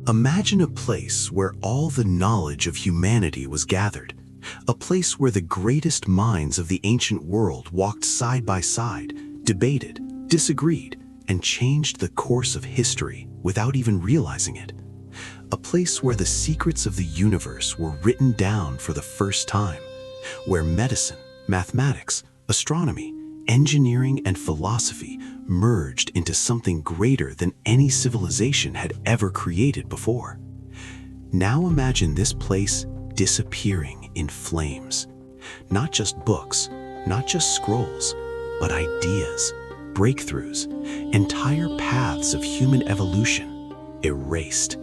Imagine a place where all the knowledge of humanity was gathered, a place where the greatest minds of the ancient world walked side by side, debated, disagreed, and changed the course of history without even realizing it. A place where the secrets of the universe were written down for the first time, where medicine, mathematics, astronomy, engineering, and philosophy merged into something greater than any civilization had ever created before. Now imagine this place disappearing in flames. Not just books, not just scrolls, but ideas, breakthroughs, entire paths of human evolution erased.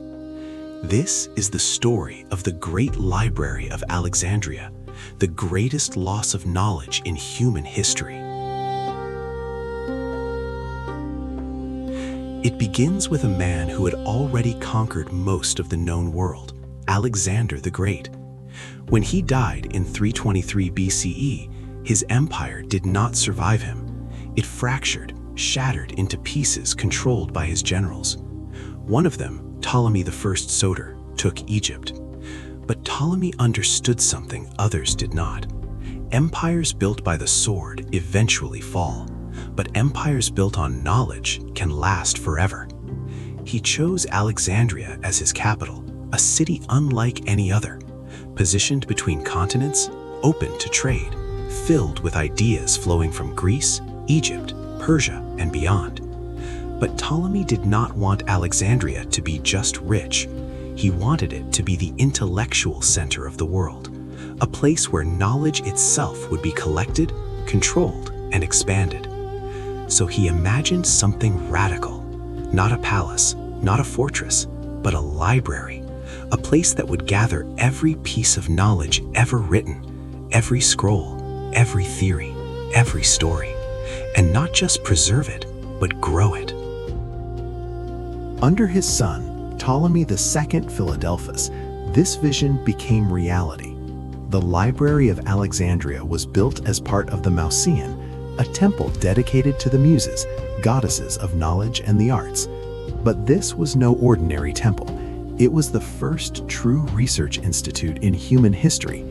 This is the story of the Great Library of Alexandria, the greatest loss of knowledge in human history. It begins with a man who had already conquered most of the known world, Alexander the Great. When he died in 323 BCE, his empire did not survive him. It fractured, shattered into pieces controlled by his generals. One of them, Ptolemy I Soter, took Egypt. But Ptolemy understood something others did not. Empires built by the sword eventually fall, but empires built on knowledge can last forever. He chose Alexandria as his capital, a city unlike any other, positioned between continents, open to trade, filled with ideas flowing from Greece, Egypt, Persia, and beyond. But Ptolemy did not want Alexandria to be just rich. He wanted it to be the intellectual center of the world, a place where knowledge itself would be collected, controlled, and expanded. So he imagined something radical, not a palace, not a fortress, but a library, a place that would gather every piece of knowledge ever written, every scroll, every theory, every story, and not just preserve it, but grow it. Under his son, Ptolemy II Philadelphus, this vision became reality. The Library of Alexandria was built as part of the Mausoleum, a temple dedicated to the muses, goddesses of knowledge and the arts. But this was no ordinary temple. It was the first true research institute in human history.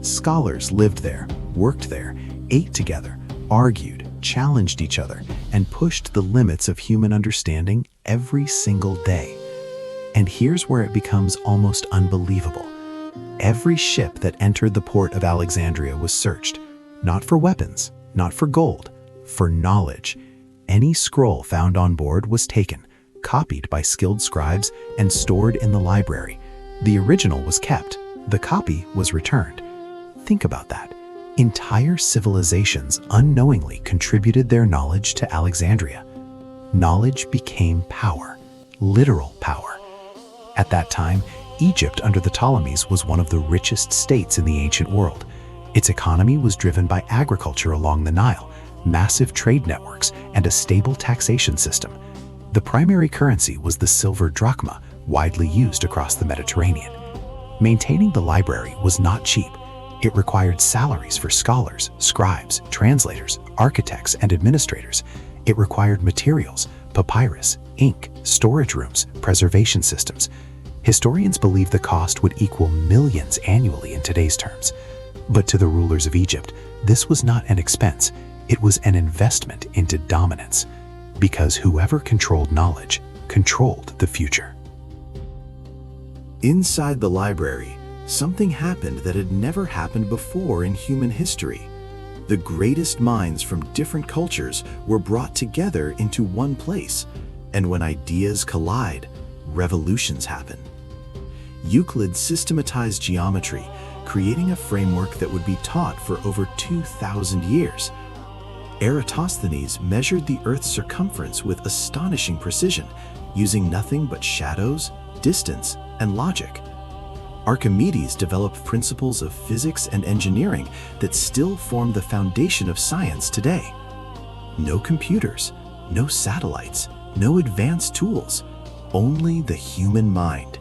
Scholars lived there, worked there, ate together, argued, challenged each other, and pushed the limits of human understanding every single day. And here's where it becomes almost unbelievable. Every ship that entered the port of Alexandria was searched, not for weapons, not for gold, for knowledge. Any scroll found on board was taken, copied by skilled scribes, and stored in the library. The original was kept, the copy was returned. Think about that. Entire civilizations unknowingly contributed their knowledge to Alexandria. Knowledge became power, literal power. At that time, Egypt under the Ptolemies was one of the richest states in the ancient world. Its economy was driven by agriculture along the Nile, massive trade networks, and a stable taxation system. The primary currency was the silver drachma, widely used across the Mediterranean. Maintaining the library was not cheap. It required salaries for scholars, scribes, translators, architects, and administrators. It required materials, papyrus, ink, storage rooms, preservation systems. Historians believe the cost would equal millions annually in today's terms. But to the rulers of Egypt, this was not an expense. It was an investment into dominance, because whoever controlled knowledge controlled the future. Inside the library, something happened that had never happened before in human history. The greatest minds from different cultures were brought together into one place, and when ideas collide, revolutions happen. Euclid systematized geometry, creating a framework that would be taught for over 2,000 years. Eratosthenes measured the Earth's circumference with astonishing precision, using nothing but shadows, distance, and logic. Archimedes developed principles of physics and engineering that still form the foundation of science today. No computers, no satellites, no advanced tools, only the human mind.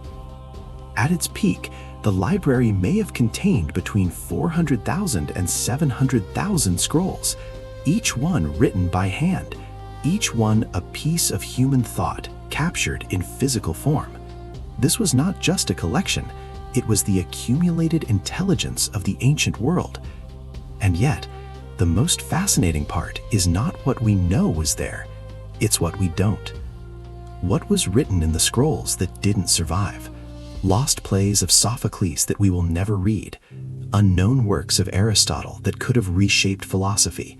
At its peak, the library may have contained between 400,000 and 700,000 scrolls, each one written by hand, each one a piece of human thought captured in physical form. This was not just a collection, it was the accumulated intelligence of the ancient world. And yet, the most fascinating part is not what we know was there, it's what we don't. What was written in the scrolls that didn't survive? Lost plays of Sophocles that we will never read, unknown works of Aristotle that could have reshaped philosophy,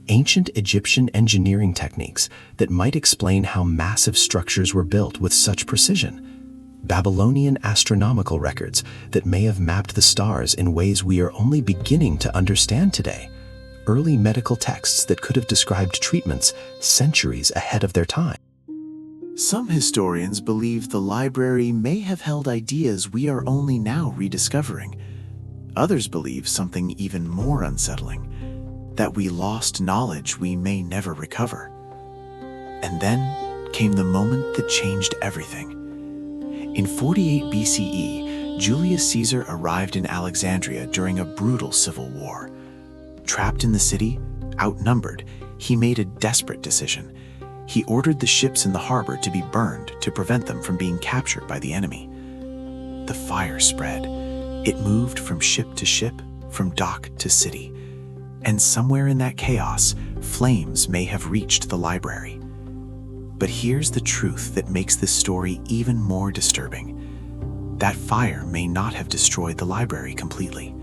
ancient Egyptian engineering techniques that might explain how massive structures were built with such precision, Babylonian astronomical records that may have mapped the stars in ways we are only beginning to understand today, early medical texts that could have described treatments centuries ahead of their time. Some historians believe the library may have held ideas we are only now rediscovering. Others believe something even more unsettling, that we lost knowledge we may never recover. And then came the moment that changed everything. In 48 BCE, Julius Caesar arrived in Alexandria during a brutal civil war. Trapped in the city, outnumbered, he made a desperate decision. He ordered the ships in the harbor to be burned to prevent them from being captured by the enemy. The fire spread. It moved from ship to ship, from dock to city. And somewhere in that chaos, flames may have reached the library. But here's the truth that makes this story even more disturbing. That fire may not have destroyed the library completely,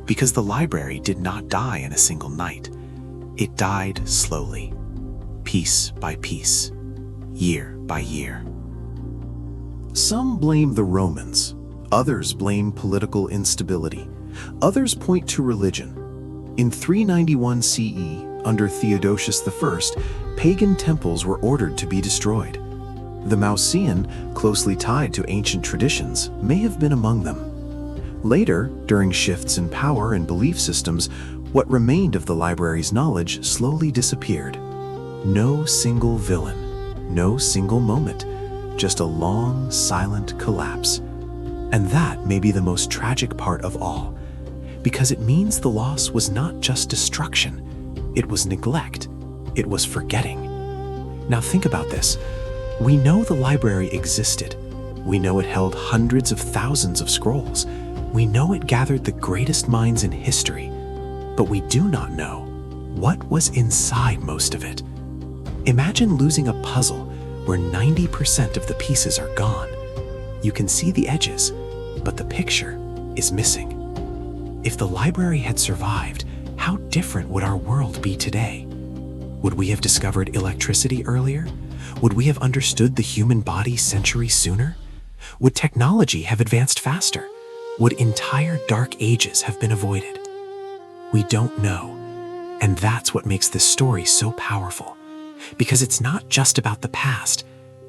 because the library did not die in a single night. It died slowly, piece by piece, year by year. Some blame the Romans, others blame political instability, others point to religion. In 391 CE, under Theodosius I, pagan temples were ordered to be destroyed. The Mausean, closely tied to ancient traditions, may have been among them. Later, during shifts in power and belief systems, what remained of the library's knowledge slowly disappeared. No single villain, no single moment, just a long, silent collapse. And that may be the most tragic part of all, because it means the loss was not just destruction, it was neglect, it was forgetting. Now think about this. We know the library existed. We know it held hundreds of thousands of scrolls. We know it gathered the greatest minds in history, but we do not know what was inside most of it. Imagine losing a puzzle where 90% of the pieces are gone. You can see the edges, but the picture is missing. If the library had survived, how different would our world be today? Would we have discovered electricity earlier? Would we have understood the human body centuries sooner? Would technology have advanced faster? Would entire dark ages have been avoided? We don't know, and that's what makes this story so powerful. Because it's not just about the past,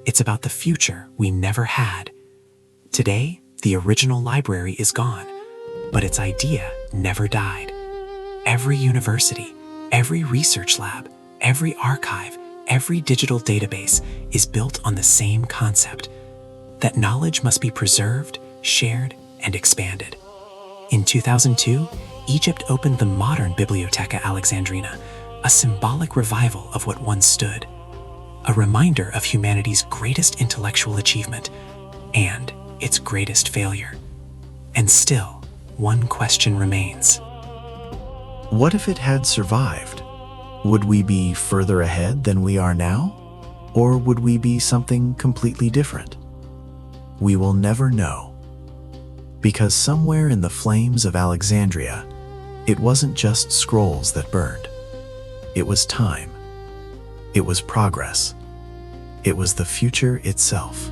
it's about the future we never had. Today, the original library is gone, but its idea never died. Every university, every research lab, every archive, every digital database is built on the same concept, that knowledge must be preserved, shared, and expanded. In 2002, Egypt opened the modern Bibliotheca Alexandrina, a symbolic revival of what once stood, a reminder of humanity's greatest intellectual achievement and its greatest failure. And still, one question remains. What if it had survived? Would we be further ahead than we are now? Or would we be something completely different? We will never know. Because somewhere in the flames of Alexandria, it wasn't just scrolls that burned. It was time. It was progress. It was the future itself.